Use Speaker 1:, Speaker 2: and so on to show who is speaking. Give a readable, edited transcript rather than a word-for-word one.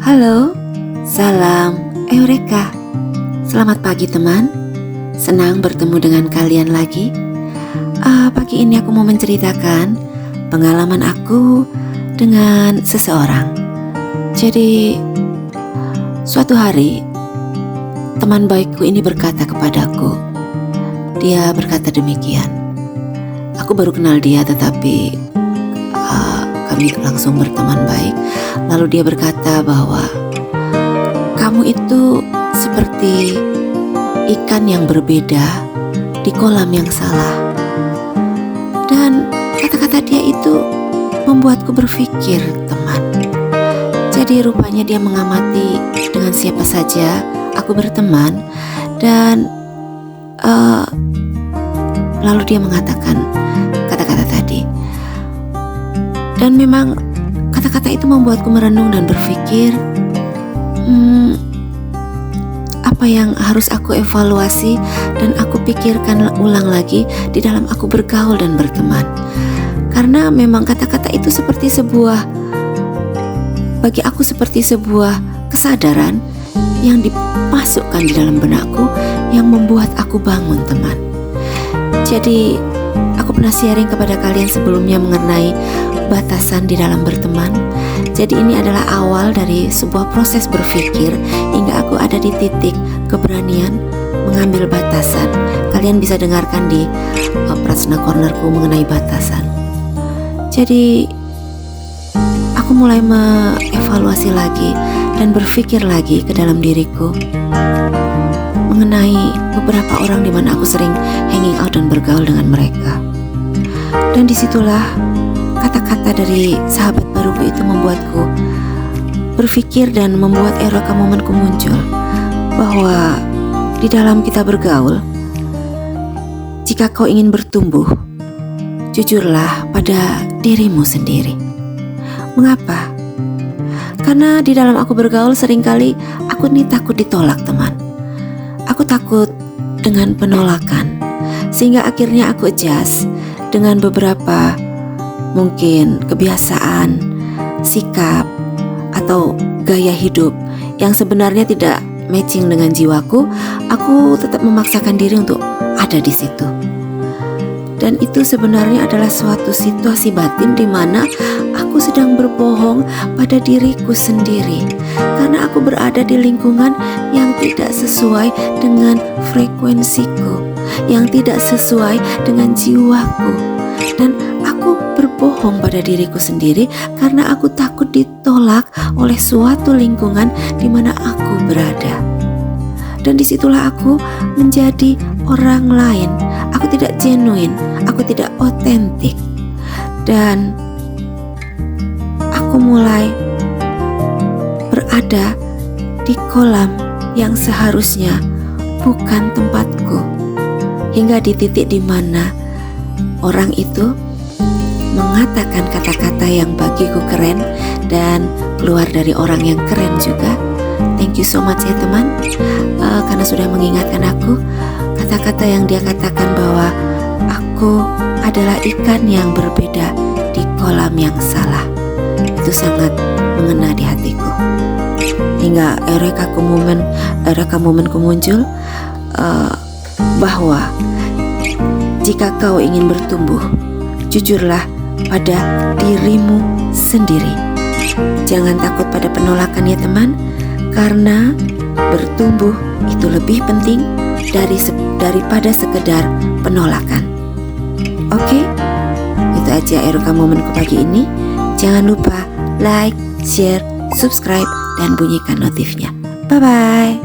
Speaker 1: Halo, salam Eureka. Selamat pagi teman, senang bertemu dengan kalian lagi. Pagi ini aku mau menceritakan pengalaman aku dengan seseorang. Jadi, suatu hari teman baikku ini berkata kepadaku. Dia berkata demikian. Aku baru kenal dia tetapi kami langsung berteman baik. Lalu dia berkata bahwa kamu itu seperti ikan yang berbeda di kolam yang salah. Dan kata-kata dia itu membuatku berpikir, teman. Jadi rupanya dia mengamati dengan siapa saja aku berteman. Dan lalu dia mengatakan kata-kata tadi. Dan memang kata-kata itu membuatku merenung dan berpikir, apa yang harus aku evaluasi dan aku pikirkan ulang lagi di dalam aku bergaul dan berteman. Karena memang kata-kata itu bagi aku seperti sebuah kesadaran yang dimasukkan di dalam benakku yang membuat aku bangun, teman. Jadi aku pernah sharing kepada kalian sebelumnya mengenai batasan di dalam berteman. Jadi ini adalah awal dari sebuah proses berpikir hingga aku ada di titik keberanian mengambil batasan. Kalian bisa dengarkan di Prasna Cornerku mengenai batasan. Jadi aku mulai mengevaluasi lagi dan berpikir lagi ke dalam diriku mengenai beberapa orang di mana aku sering hanging out dan bergaul dengan mereka. Dan disitulah kata-kata dari sahabat baruku itu membuatku berpikir dan membuat Eureka momenku muncul bahwa di dalam kita bergaul, jika kau ingin bertumbuh, jujurlah pada dirimu sendiri. Mengapa? Karena di dalam aku bergaul seringkali aku ini takut ditolak, teman. Aku takut dengan penolakan, sehingga akhirnya aku adjust dengan beberapa mungkin kebiasaan, sikap, atau gaya hidup yang sebenarnya tidak matching dengan jiwaku. Aku tetap memaksakan diri untuk ada di situ. Dan itu sebenarnya adalah suatu situasi batin di mana aku sedang berbohong pada diriku sendiri. Karena aku berada di lingkungan yang tidak sesuai dengan frekuensiku, yang tidak sesuai dengan jiwaku. Dan aku berbohong pada diriku sendiri karena aku takut ditolak oleh suatu lingkungan di mana aku berada. Dan disitulah aku menjadi orang lain. Aku tidak genuine, aku tidak otentik. Dan aku mulai berada di kolam yang seharusnya bukan tempatku. Hingga di titik di mana orang itu mengatakan kata-kata yang bagiku keren dan keluar dari orang yang keren juga. Thank you so much ya teman, karena sudah mengingatkan aku kata-kata yang dia katakan bahwa aku adalah ikan yang berbeda di kolam yang salah. Itu sangat mengena di hatiku. Hingga Eureka momenku muncul bahwa jika kau ingin bertumbuh, jujurlah pada dirimu sendiri. Jangan takut pada penolakan ya teman, karena bertumbuh itu lebih penting daripada sekedar penolakan. Oke? Itu aja Eureka momenku pagi ini. Jangan lupa like, share, subscribe, dan bunyikan notifnya. Bye-bye.